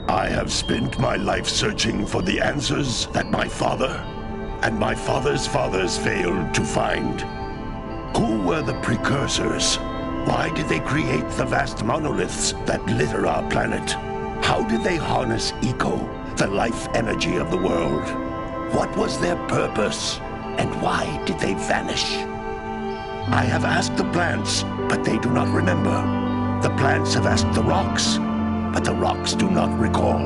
I have spent my life searching for the answers that my father and my father's fathers failed to find. Who were the precursors? Why did they create the vast monoliths that litter our planet? How did they harness eco, the life energy of the world? What was their purpose? And why did they vanish? I have asked the plants, but they do not remember. The plants have asked the rocks, but the rocks do not recall.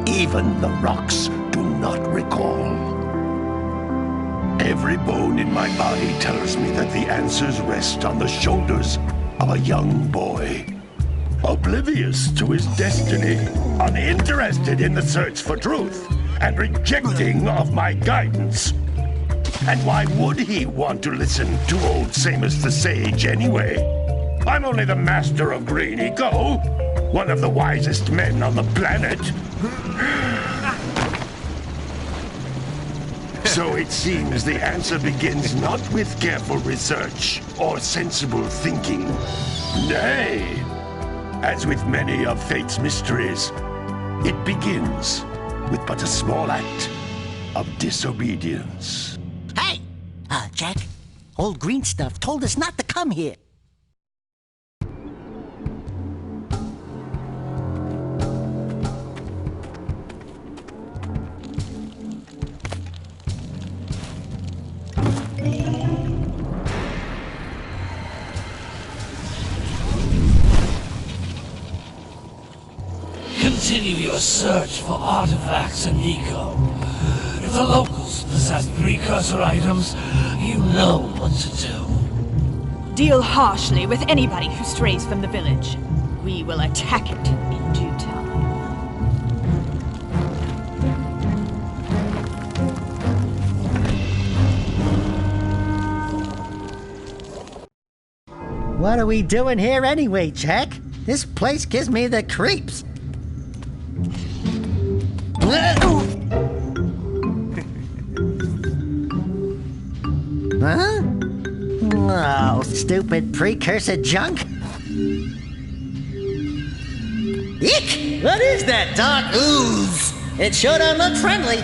Even the rocks do not recall. Every bone in my body tells me that the answers rest on the shoulders of a young boy. Oblivious to his destiny, uninterested in the search for truth, and rejecting of my guidance. And why would he want to listen to old Samus the Sage anyway? I'm only the master of green eco, one of the wisest men on the planet. So it seems the answer begins not with careful research or sensible thinking. Nay, as with many of fate's mysteries, it begins with but a small act of disobedience. Hey! Jack, old green stuff told us not to come here. Continue your search for artifacts and eco. If the locals possess precursor items, you know what to do. Deal harshly with anybody who strays from the village. We will attack it in due time. What are we doing here anyway, Jack? This place gives me the creeps. Huh? Oh, stupid precursor junk. Eek! What is that dark ooze? It sure don't look friendly.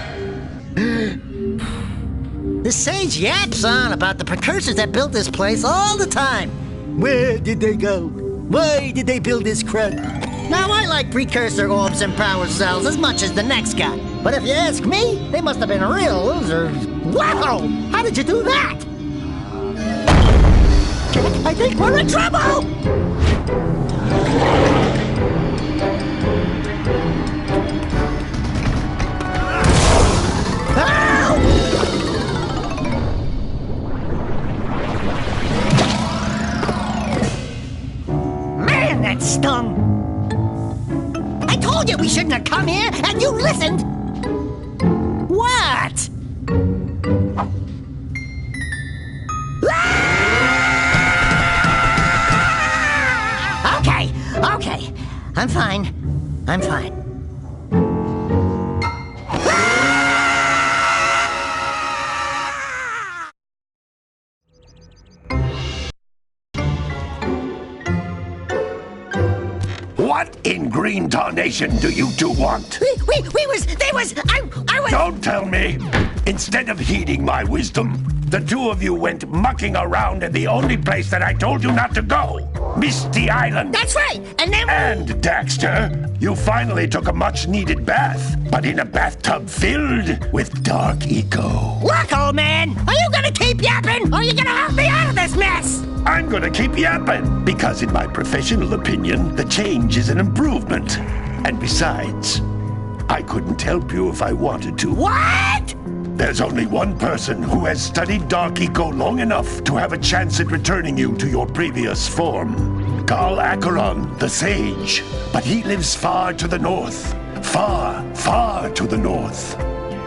The sage yaps on about the precursors that built this place all the time. Where did they go? Why did they build this crud? Now, I like precursor orbs and power cells as much as the next guy. But if you ask me, they must have been real losers. Wow! How did you do that? Jack, I think we're in trouble! Man, that stung! I told you we shouldn't have come here, and you listened! What? Okay. I'm fine. What in green tarnation do you two want? I was... Don't tell me! Instead of heeding my wisdom, the two of you went mucking around in the only place that I told you not to go! Misty Island! That's right! And then... And, Daxter, you finally took a much-needed bath, but in a bathtub filled with dark eco. Look, old man! Are you gonna keep yapping, or are you gonna help me out of this mess? I'm gonna keep yapping, because in my professional opinion, the change is an improvement. And besides, I couldn't help you if I wanted to. What? There's only one person who has studied Dark Eco long enough to have a chance at returning you to your previous form. Carl Acheron, the Sage. But he lives far to the north. Far, far to the north.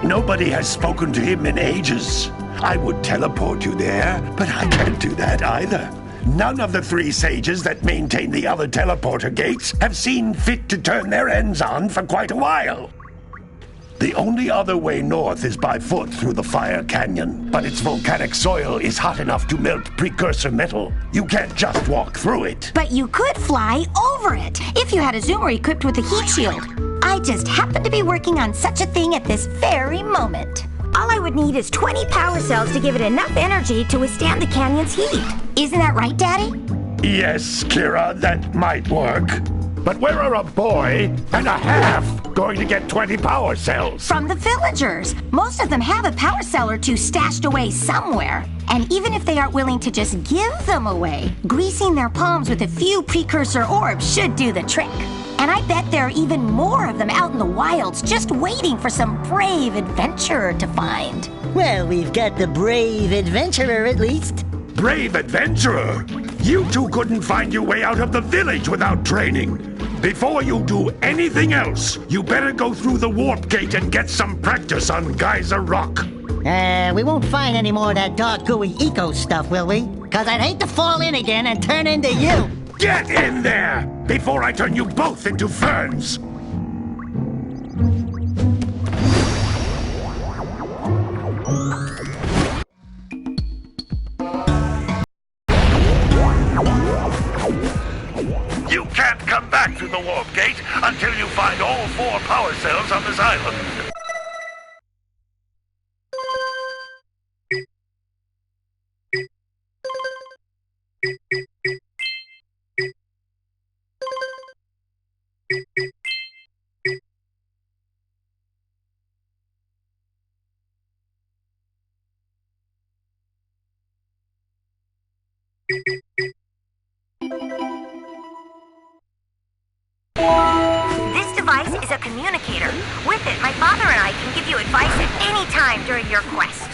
Nobody has spoken to him in ages. I would teleport you there, but I can't do that either. None of the 3 sages that maintain the other teleporter gates have seen fit to turn their ends on for quite a while. The only other way north is by foot through the Fire Canyon, but its volcanic soil is hot enough to melt precursor metal. You can't just walk through it. But you could fly over it if you had a zoomer equipped with a heat shield. I just happen to be working on such a thing at this very moment. All I would need is 20 power cells to give it enough energy to withstand the canyon's heat. Isn't that right, Daddy? Yes, Kira, that might work. But where are a boy and a half going to get 20 power cells? From the villagers. Most of them have a power cell or 2 stashed away somewhere. And even if they aren't willing to just give them away, greasing their palms with a few precursor orbs should do the trick. And I bet there are even more of them out in the wilds just waiting for some brave adventurer to find. Well, we've got the brave adventurer at least. Brave adventurer? You two couldn't find your way out of the village without training. Before you do anything else, you better go through the warp gate and get some practice on Geyser Rock. We won't find any more of that dark gooey eco stuff, will we? 'Cause I'd hate to fall in again and turn into you. Get in there before I turn you both into ferns. You can't come back through the warp gate until you find all 4 power cells on this island. This device is a communicator. With it, my father and I can give you advice at any time during your quest.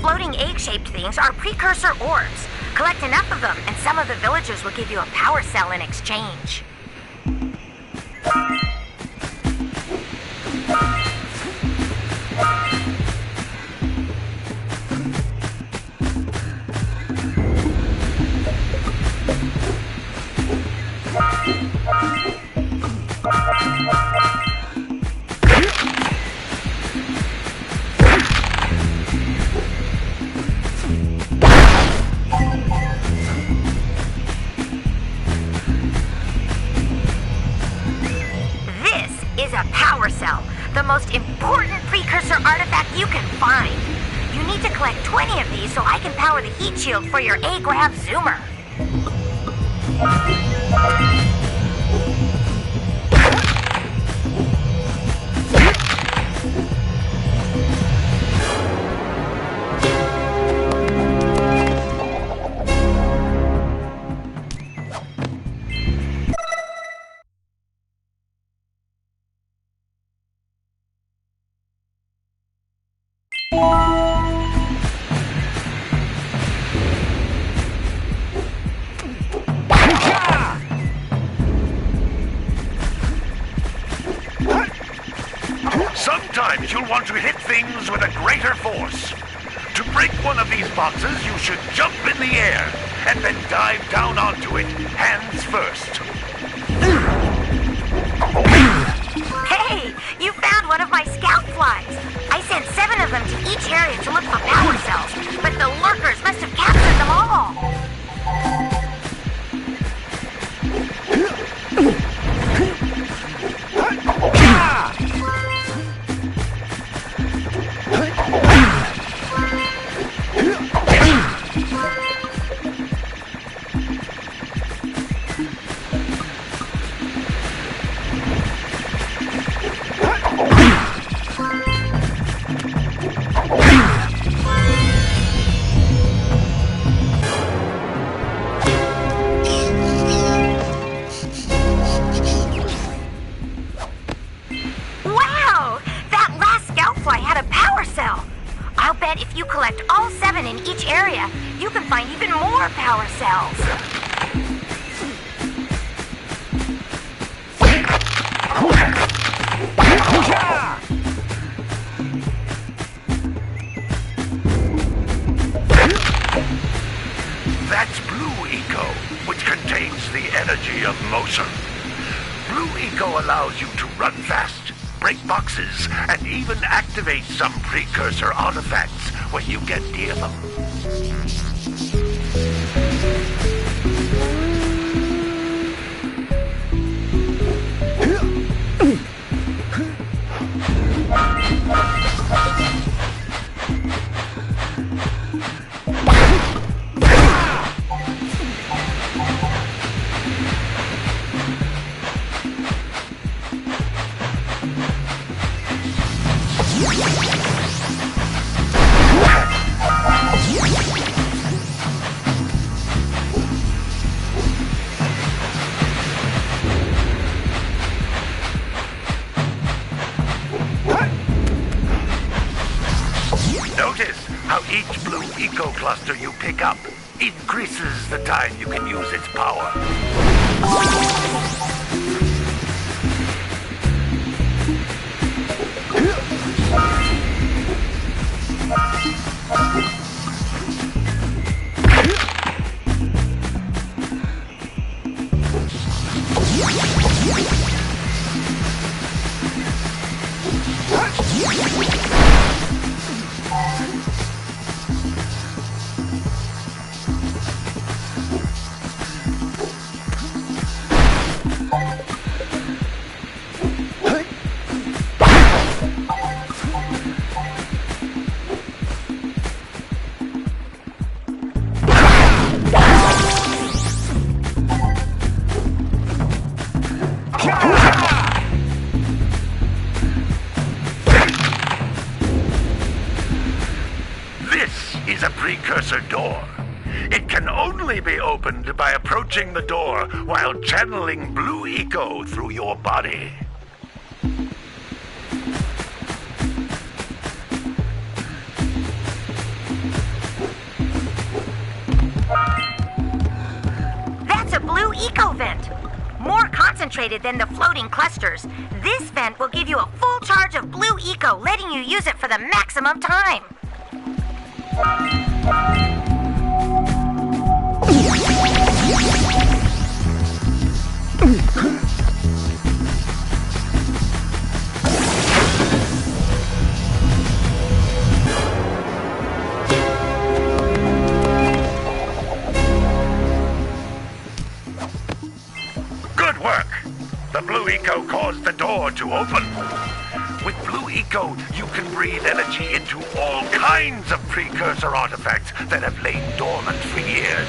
Floating egg-shaped things are precursor orbs. Collect enough of them, and some of the villagers will give you a power cell in exchange. The most important precursor artifact you can find. You need to collect 20 of these so I can power the heat shield for your A-Grav zoomer. Sometimes you'll want to hit things with a greater force. To break one of these boxes, you should jump in the air and then dive down onto it, hands first. Hey, you found one of my scout flies. I sent 7 of them to each area to look for power cells, but the lurkers must have captured them all. area, you can find even more power cells. That's Blue Eco, which contains the energy of motion. Blue Eco allows you to run fast, break boxes, and even activate some precursor artifacts when you get near them. Notice how each Blue Eco cluster you pick up increases the time you can use its power. Is a precursor door. It can only be opened by approaching the door while channeling Blue Eco through your body. That's a Blue Eco vent. More concentrated than the floating clusters. This vent will give you a full charge of Blue Eco, letting you use it for the maximum time. Good work! The Blue Eco caused the door to open. With Blue Eco, you can breathe energy into all kinds of precursor artifacts that have lain dormant for years.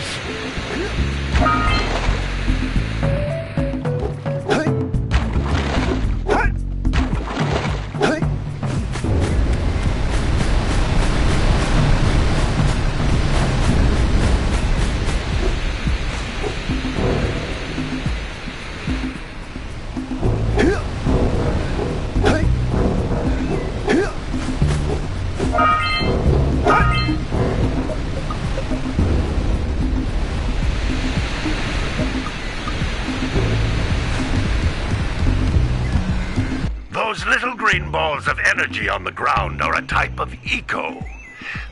Those little green balls of energy on the ground are a type of eco.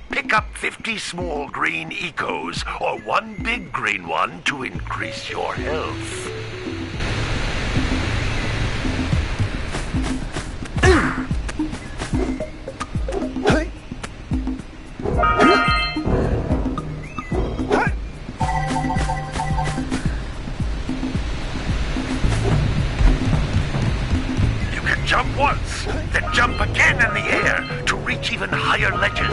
Pick up 50 small green ecos or one big green one to increase your health. Jump once, then jump again in the air to reach even higher ledges.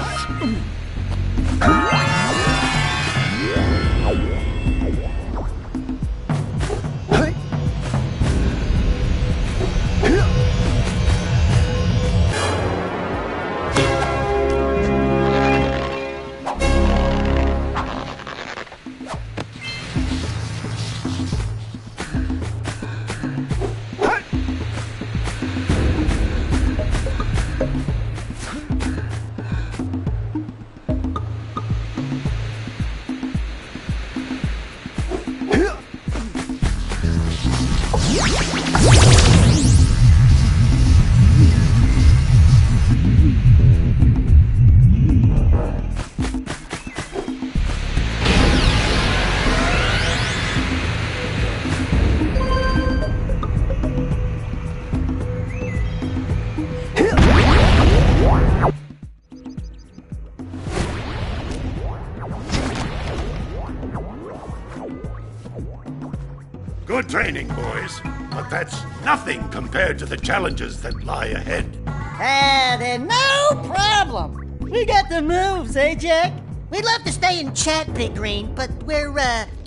Good training, boys. But that's nothing compared to the challenges that lie ahead. Then no problem. We got the moves, eh, Jack? We'd love to stay and chat, Big Green, but we're,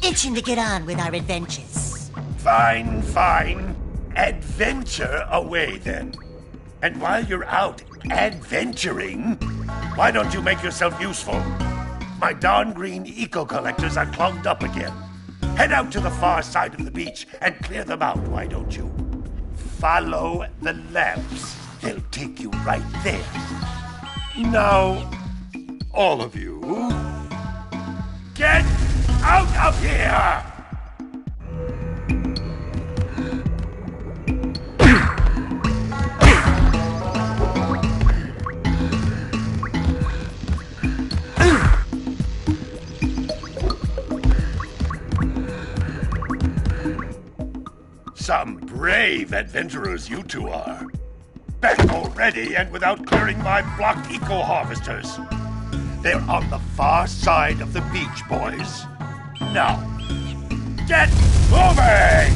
itching to get on with our adventures. Fine, fine. Adventure away, then. And while you're out adventuring, why don't you make yourself useful? My darn green eco-collectors are clogged up again. Head out to the far side of the beach and clear them out, why don't you? Follow the lamps. They'll take you right there. Now, all of you, get out of here! Some brave adventurers you two are. Back already and without clearing my blocked eco-harvesters. They're on the far side of the beach, boys. Now, get moving!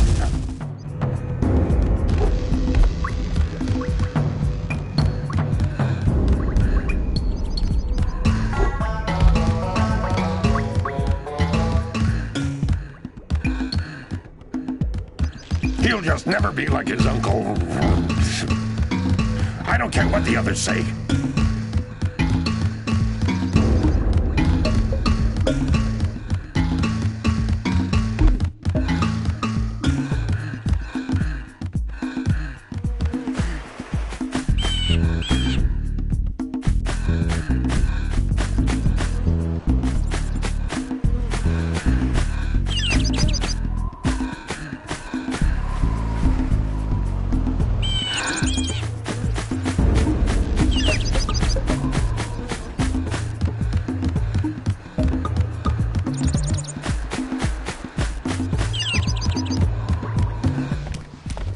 He'll just never be like his uncle. I don't care what the others say.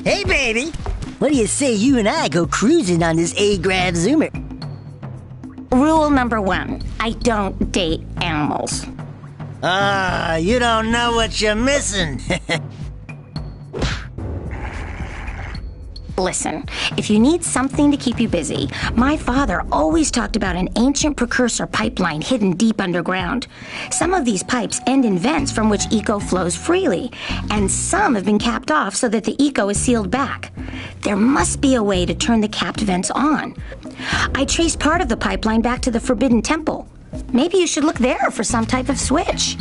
Hey, baby. What do you say you and I go cruising on this A-Grav Zoomer? Rule number 1, I don't date animals. You don't know what you're missing. Listen, if you need something to keep you busy, my father always talked about an ancient precursor pipeline hidden deep underground. Some of these pipes end in vents from which eco flows freely, and some have been capped off so that the eco is sealed back. There must be a way to turn the capped vents on. I traced part of the pipeline back to the Forbidden Temple. Maybe you should look there for some type of switch.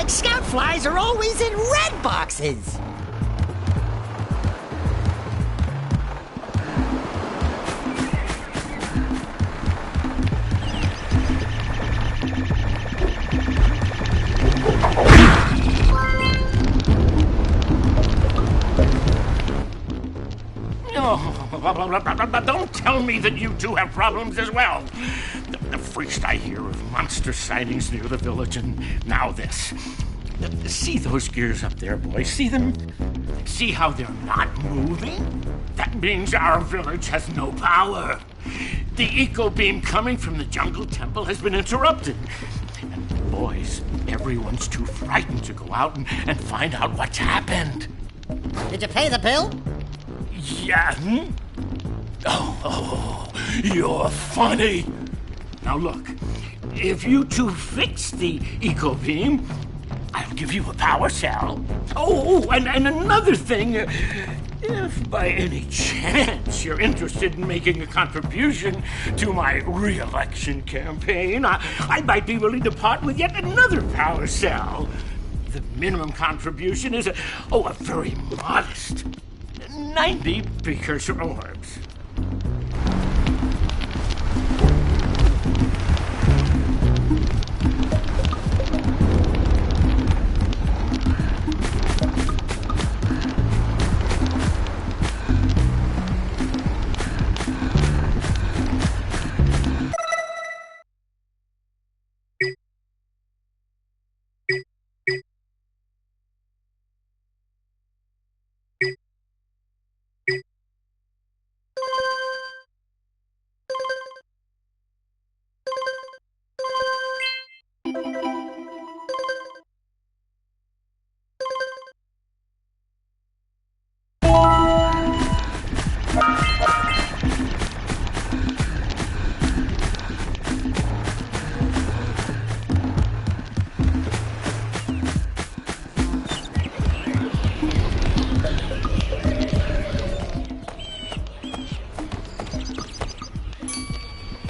Scout flies are always in red boxes. Don't tell me that you two have problems as well. First I hear of monster sightings near the village, and now this. See those gears up there, boys? See them? See how they're not moving? That means our village has no power. The eco beam coming from the jungle temple has been interrupted. And boys, everyone's too frightened to go out and find out what's happened. Did you pay the bill? Yeah. Oh, you're funny. Now look, if you two fix the eco beam, I'll give you a power cell. Oh, and another thing, if by any chance you're interested in making a contribution to my re-election campaign, I might be willing to part with yet another power cell. The minimum contribution is a very modest 90 precursor orbs.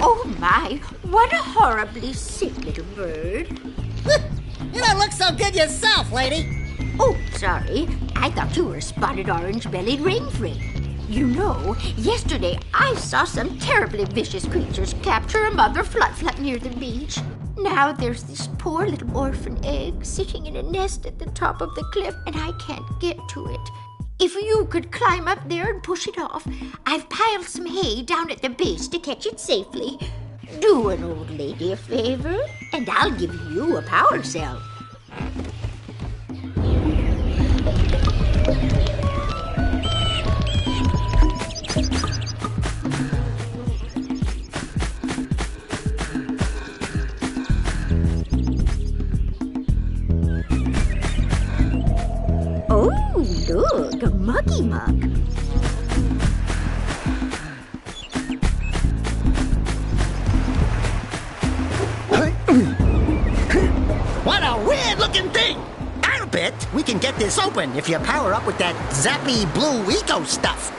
Oh my, what a horribly sick little bird. You don't look so good yourself, lady. Oh, sorry. I thought you were a spotted orange-bellied rainfrey. You know, yesterday I saw some terribly vicious creatures capture a mother flut near the beach. Now there's this poor little orphan egg sitting in a nest at the top of the cliff, and I can't get to it. If you could climb up there and push it off, I've piled some hay down at the base to catch it safely. Do an old lady a favor, and I'll give you a power cell. Oh, look, a muggy mug. What a weird-looking thing! I'll bet we can get this open if you power up with that zappy blue eco stuff.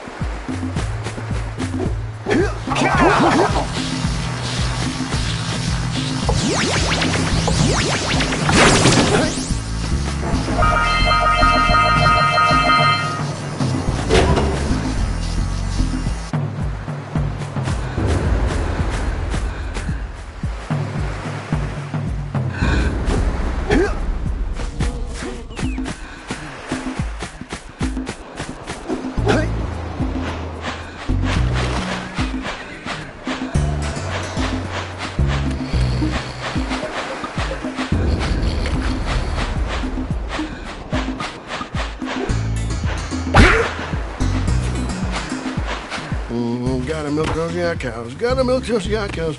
Gotta milk those yak cows. Gotta milk those yak cows.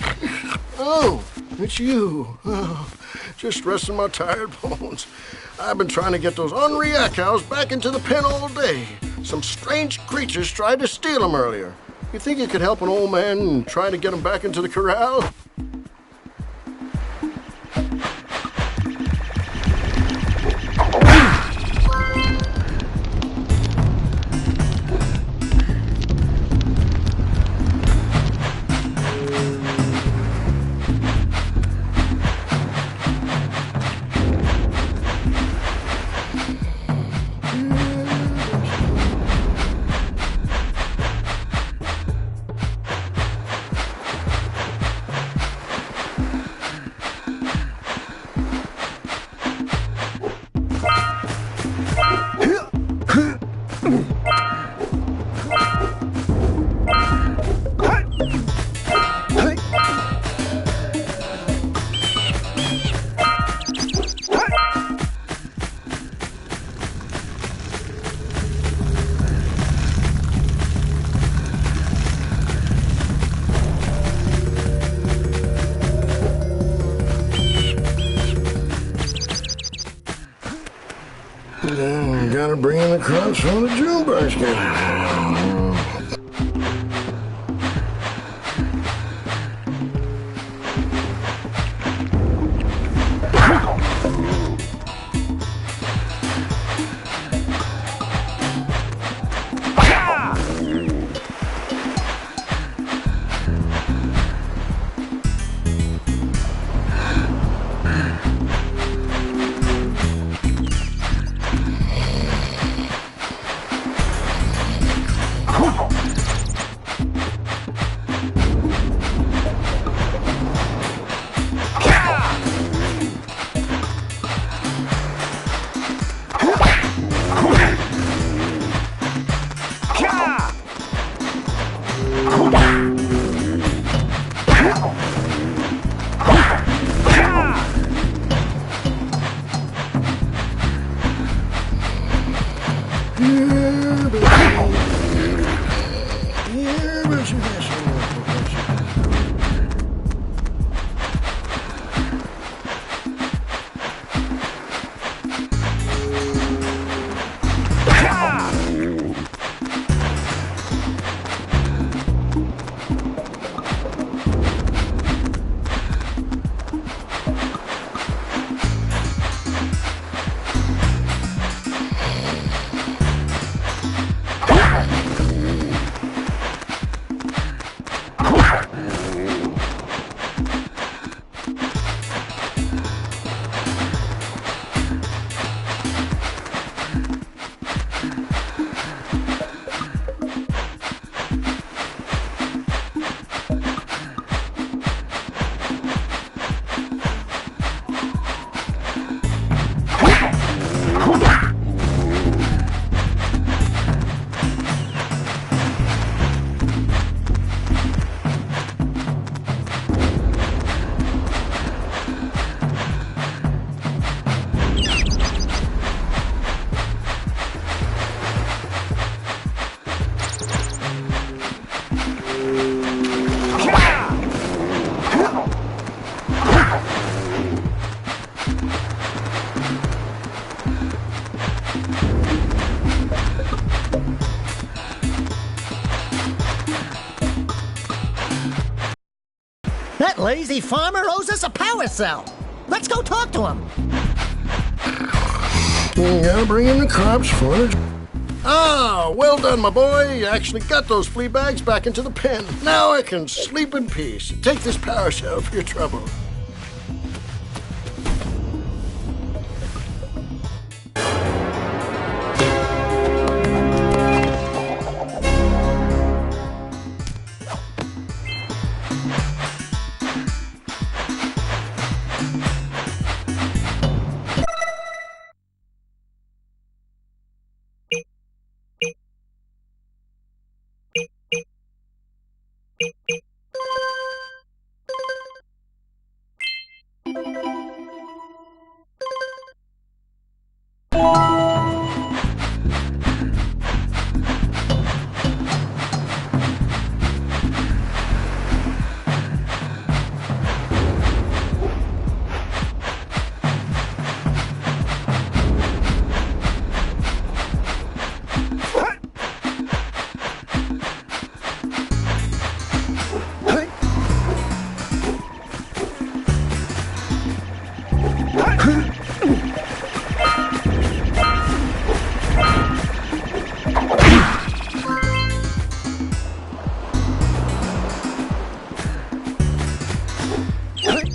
Oh, it's you. Oh, just resting my tired bones. I've been trying to get those ornery yak cows back into the pen all day. Some strange creatures tried to steal them earlier. You think you could help an old man and try to get them back into the corral? Gotta bring in the crunch from the June basket. That lazy farmer owes us a power cell. Let's go talk to him. Yeah, bring in the crops for it. Ah, well done, my boy. You actually got those flea bags back into the pen. Now I can sleep in peace. Take this power cell for your trouble.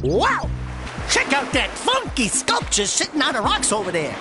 Wow! Check out that funky sculpture sitting out of rocks over there.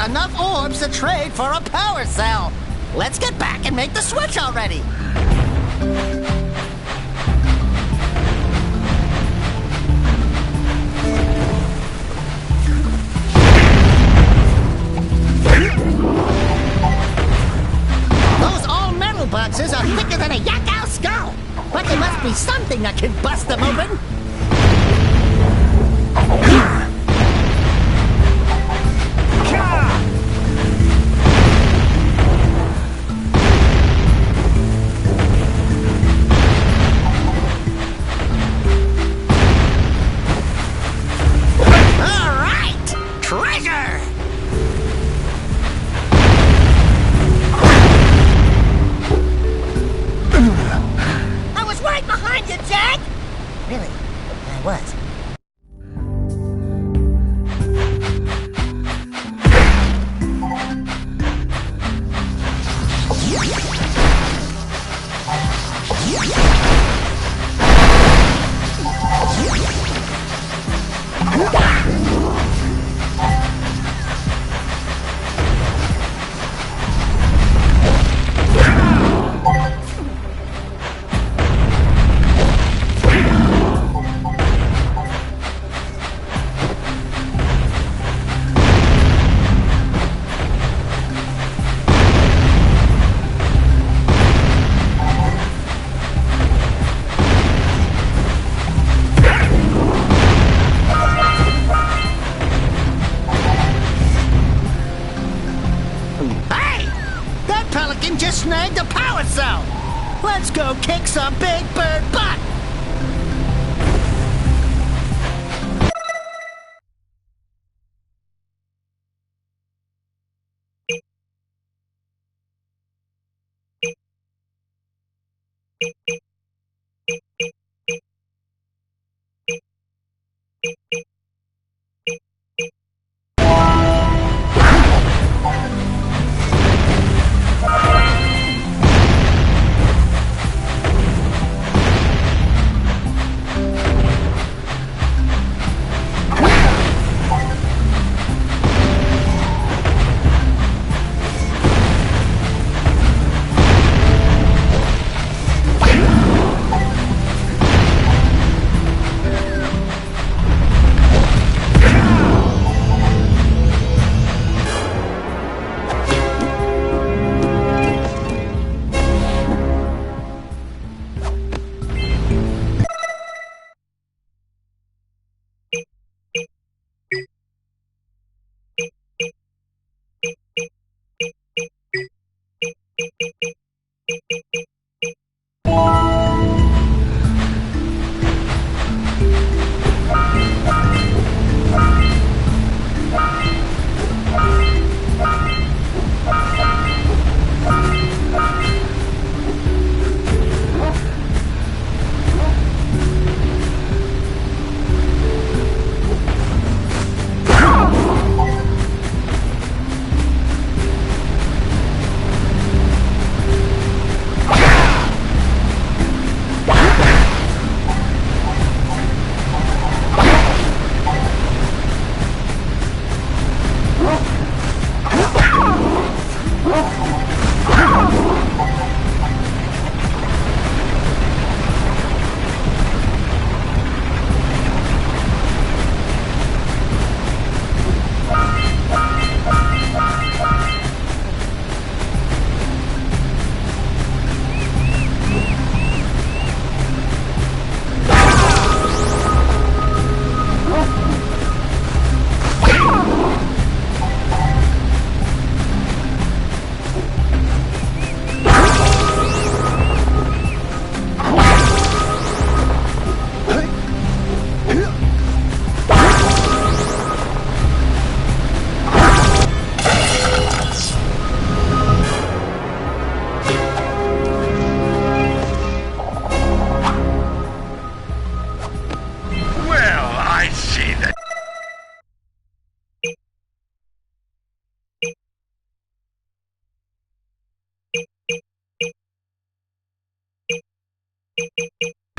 enough orbs to trade for a power cell. Let's get back and make the switch already. Those all-metal boxes are thicker than a Yakao skull. But there must be something that can bust them open. Really? I was. Snagged a power cell! Let's go kick some big bird butt!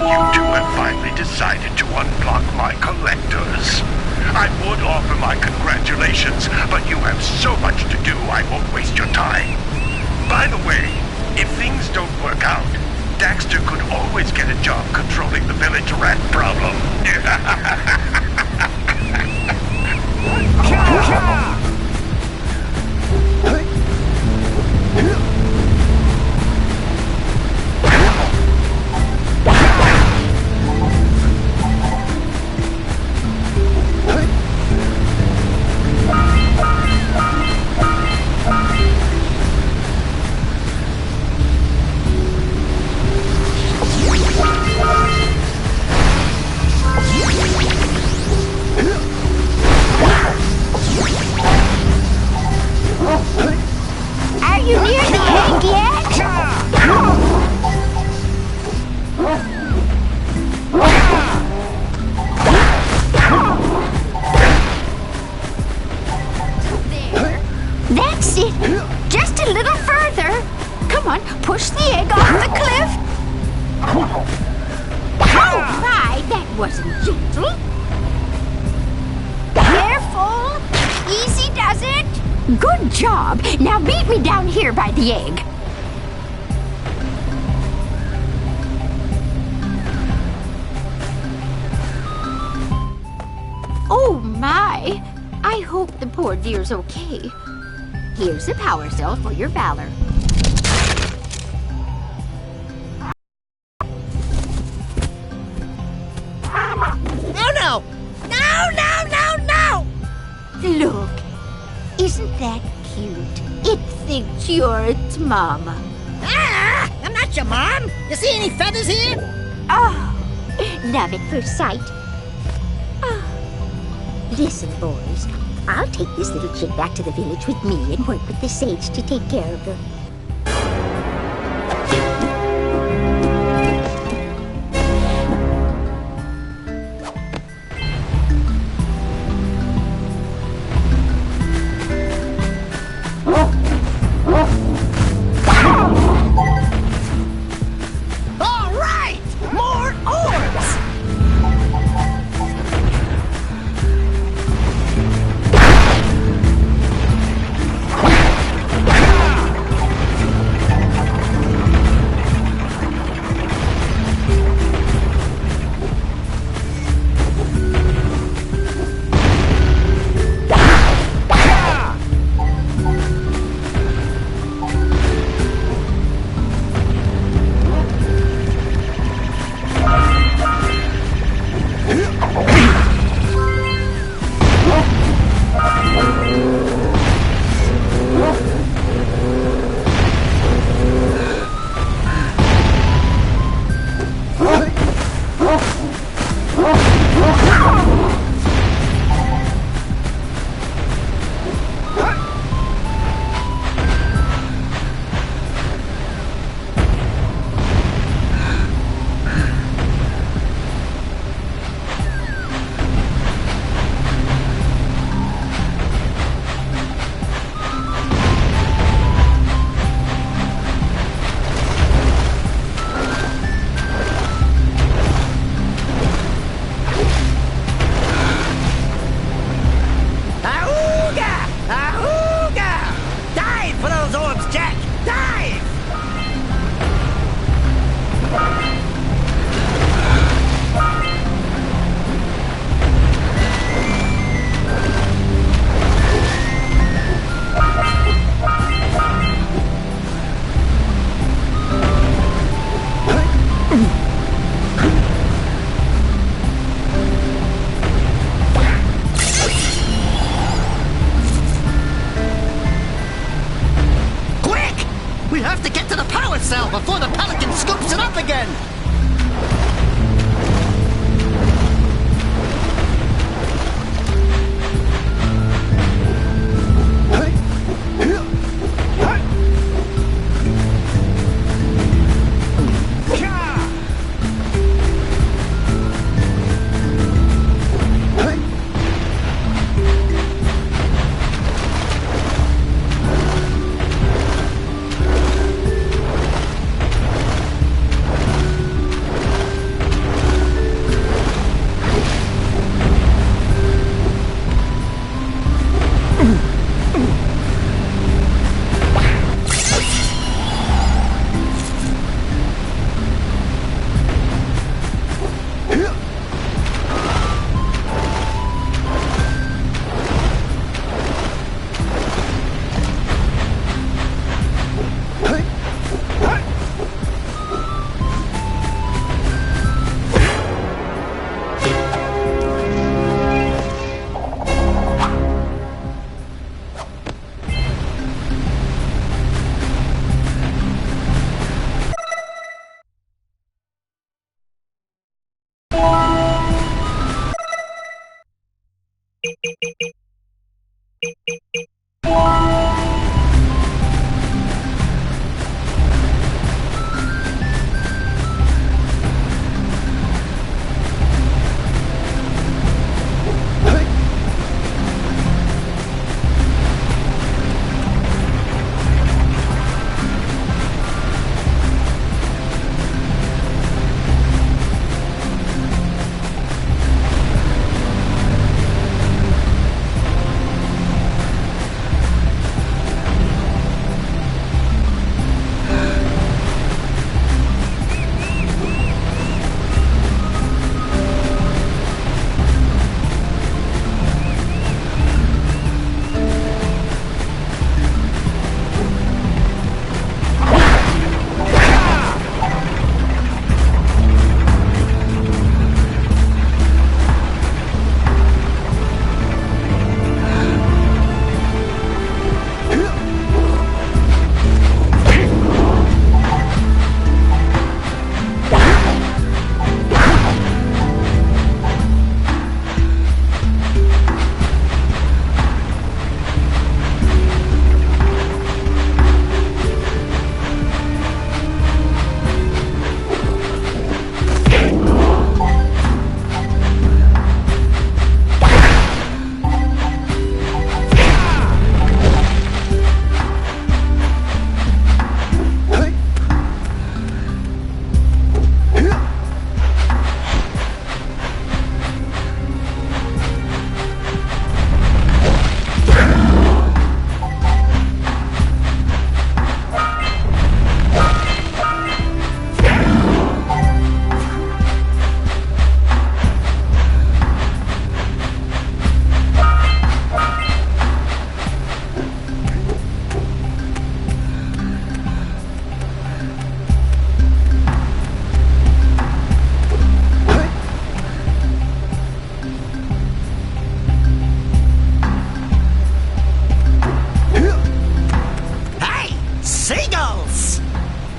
You two have finally decided to unblock my collectors. I would offer my congratulations Congratulations, but you have so much to do, I won't waste your time. By the way, if things don't work out, Daxter could always get a job controlling the village rat problem. Are you near the egg yet? There. That's it. Just a little further. Come on, push the egg off the cliff. Oh my, that wasn't gentle. Careful. Easy does it. Good job. Now meet me down here by the egg. Oh my. I hope the poor dear's okay. Here's a power cell for your valor. Oh no! No, no, no, no! Look, isn't that cute? It thinks you're its mama. Ah! I'm not your mom! You see any feathers here? Oh, love at first sight. Oh. Listen, boys, I'll take this little chick back to the village with me and work with the sage to take care of her. All right! More orbs!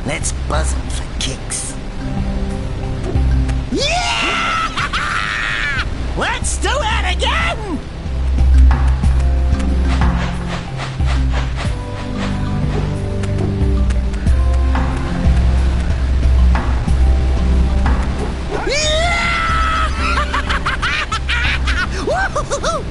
Let's buzz him for kicks. Yeah! Let's do it again! Woo-hoo-hoo-hoo!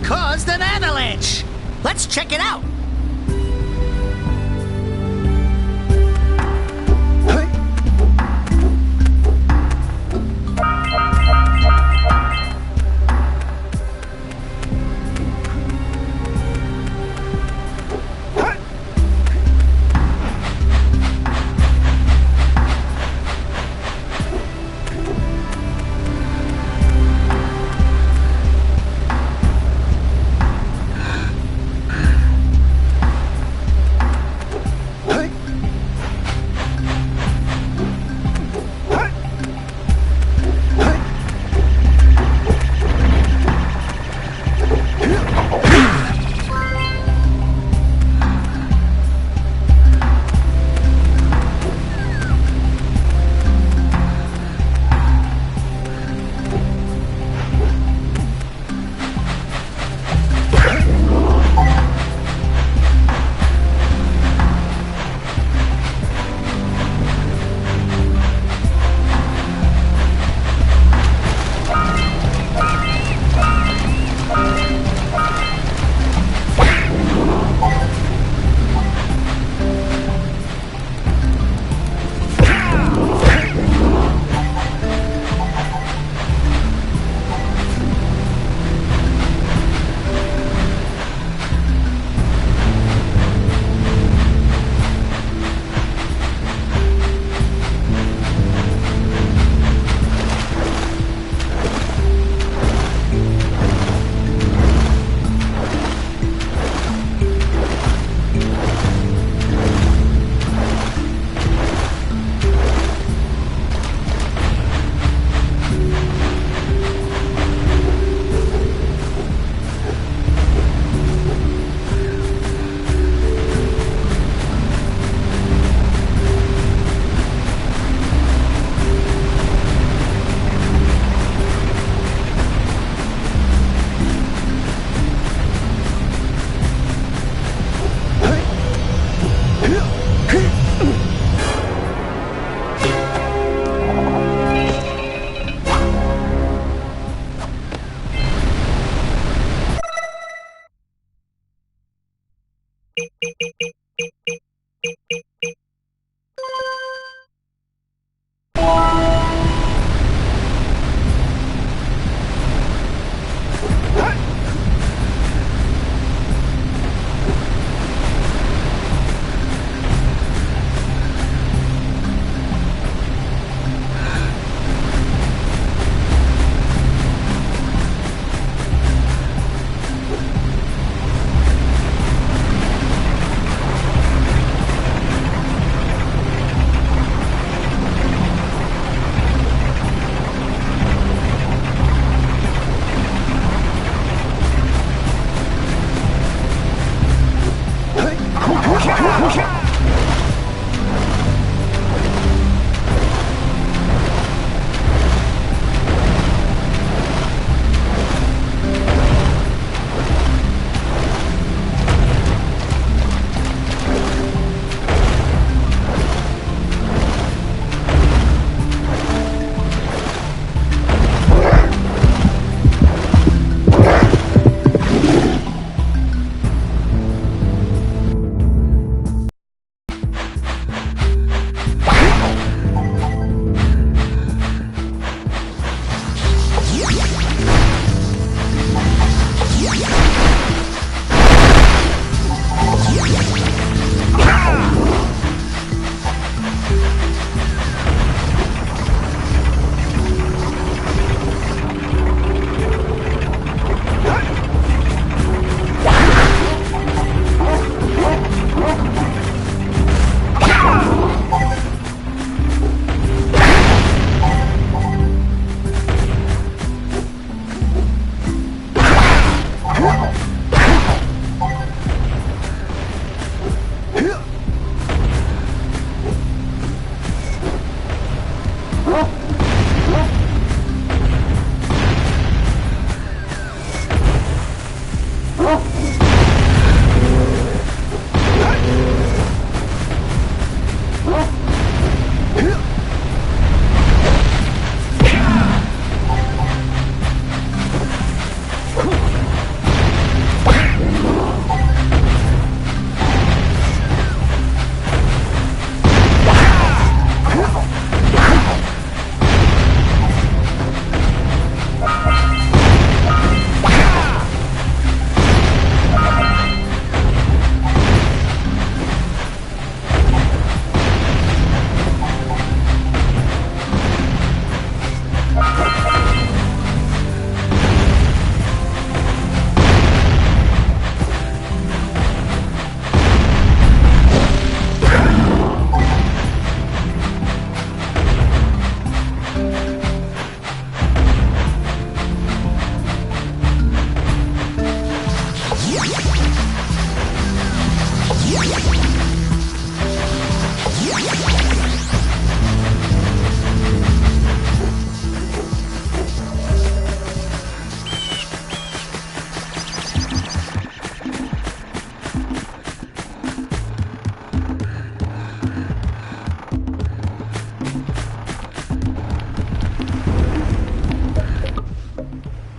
Caused an avalanche. Let's check it out.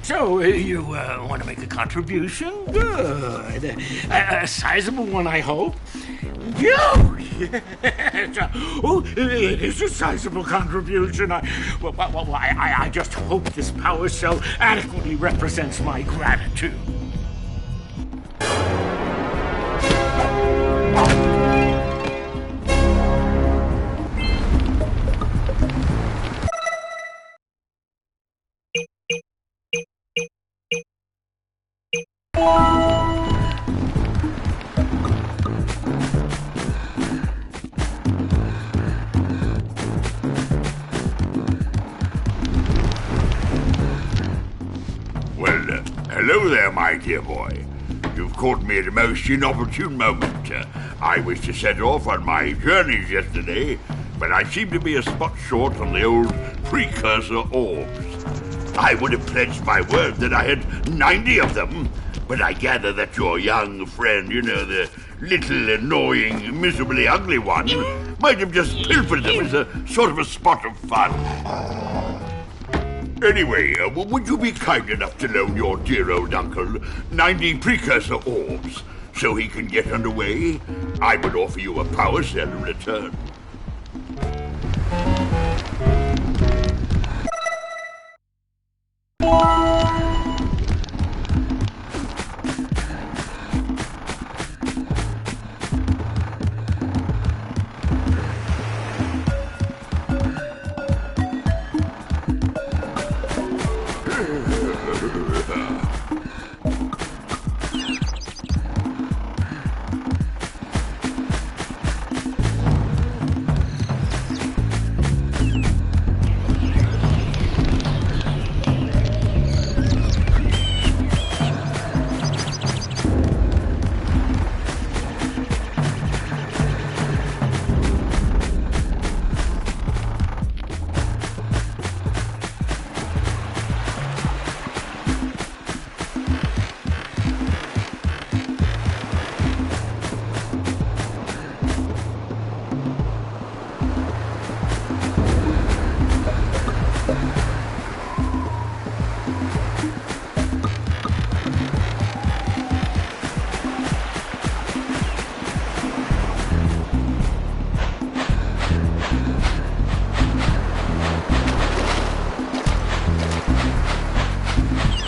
So, you want to make a contribution? Good. A sizable one, I hope. Oh, yes. Oh, it is a sizable contribution. I just hope this power cell adequately represents my gratitude. Hello there, my dear boy. You've caught me at a most inopportune moment. I was to set off on my journeys yesterday, but I seem to be a spot short on the old precursor orbs. I would have pledged my word that I had 90 of them, but I gather that your young friend, the little annoying, miserably ugly one, might have just pilfered them as a sort of a spot of fun. Anyway, would you be kind enough to loan your dear old uncle 90 precursor orbs so he can get underway? I would offer you a power cell in return.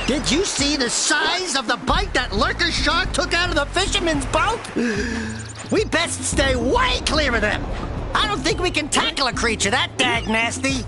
Did you see the size of the bite that lurker shark took out of the fisherman's boat? We best stay way clear of them. I don't think we can tackle a creature that dag nasty.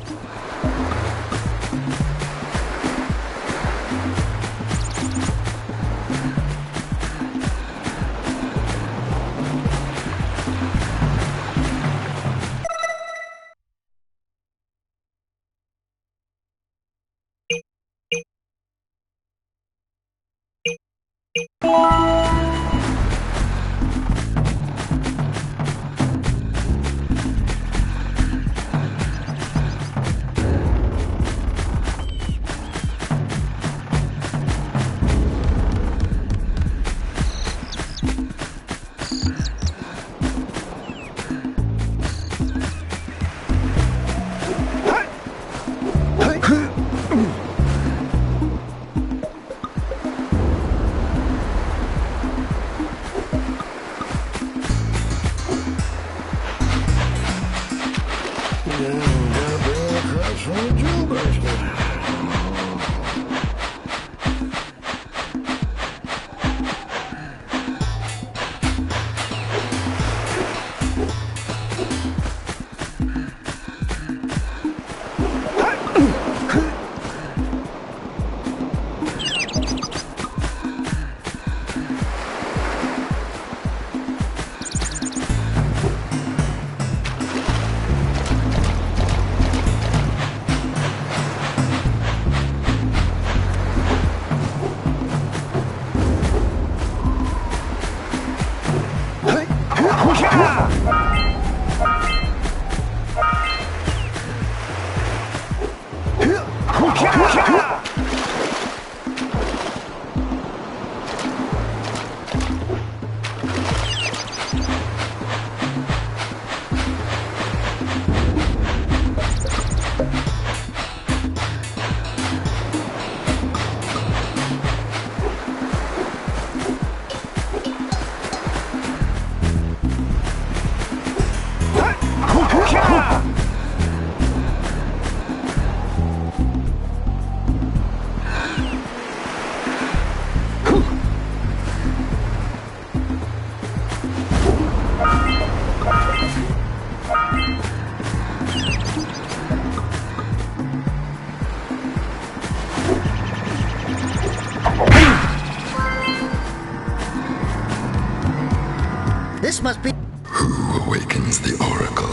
must be... Who awakens the oracle?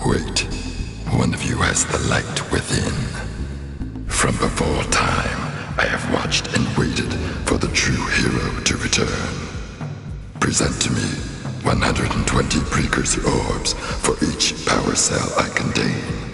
Wait, one of you has the light within. From before time, I have watched and waited for the true hero to return. Present to me 120 precursor orbs for each power cell I contain.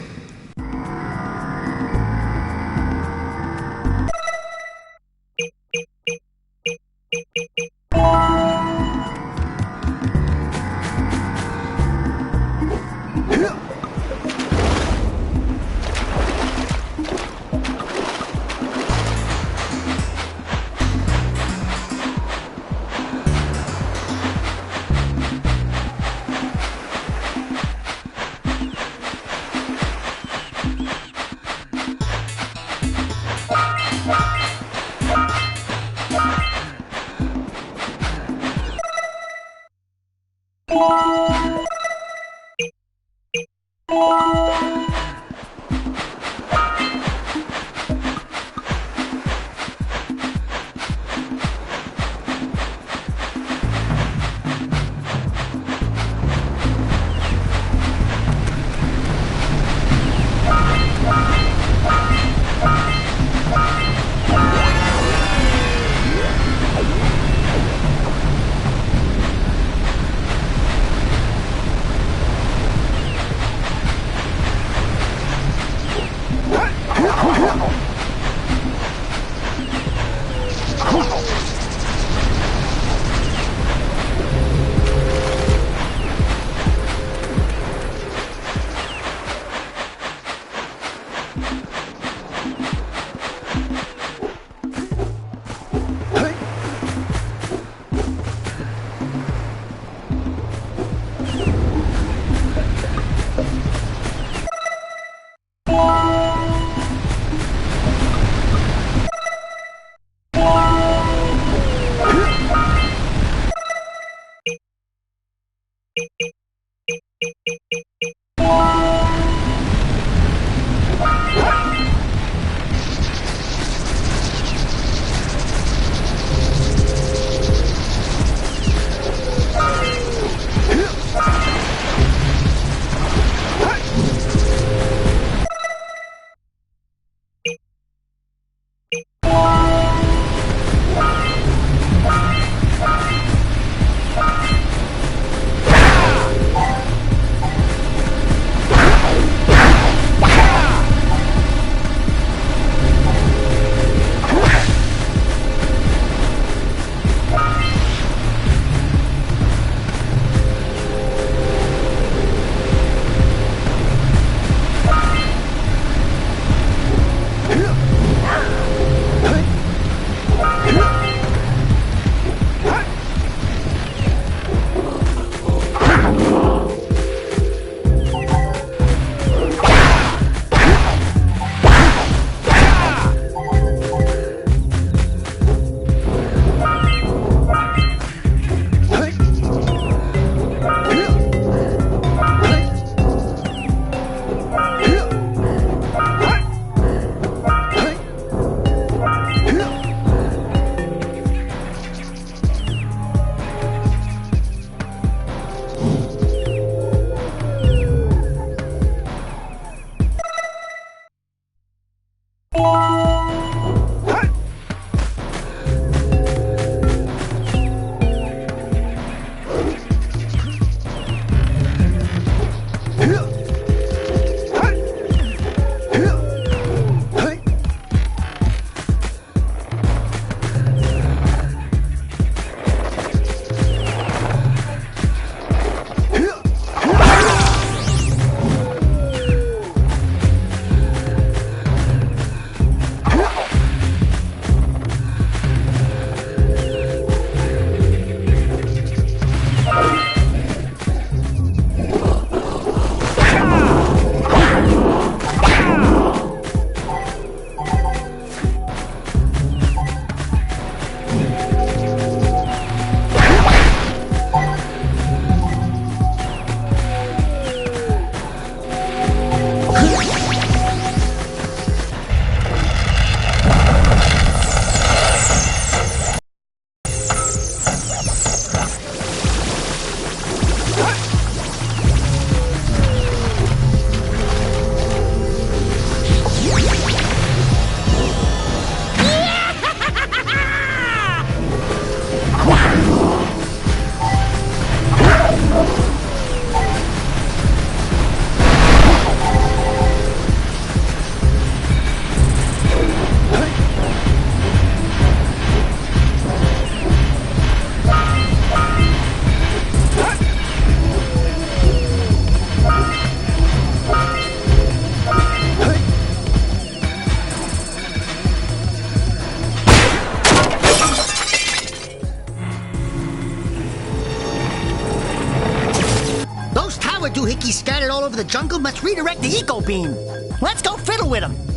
he's scattered all over the jungle must redirect the eco beam. Let's go fiddle with him.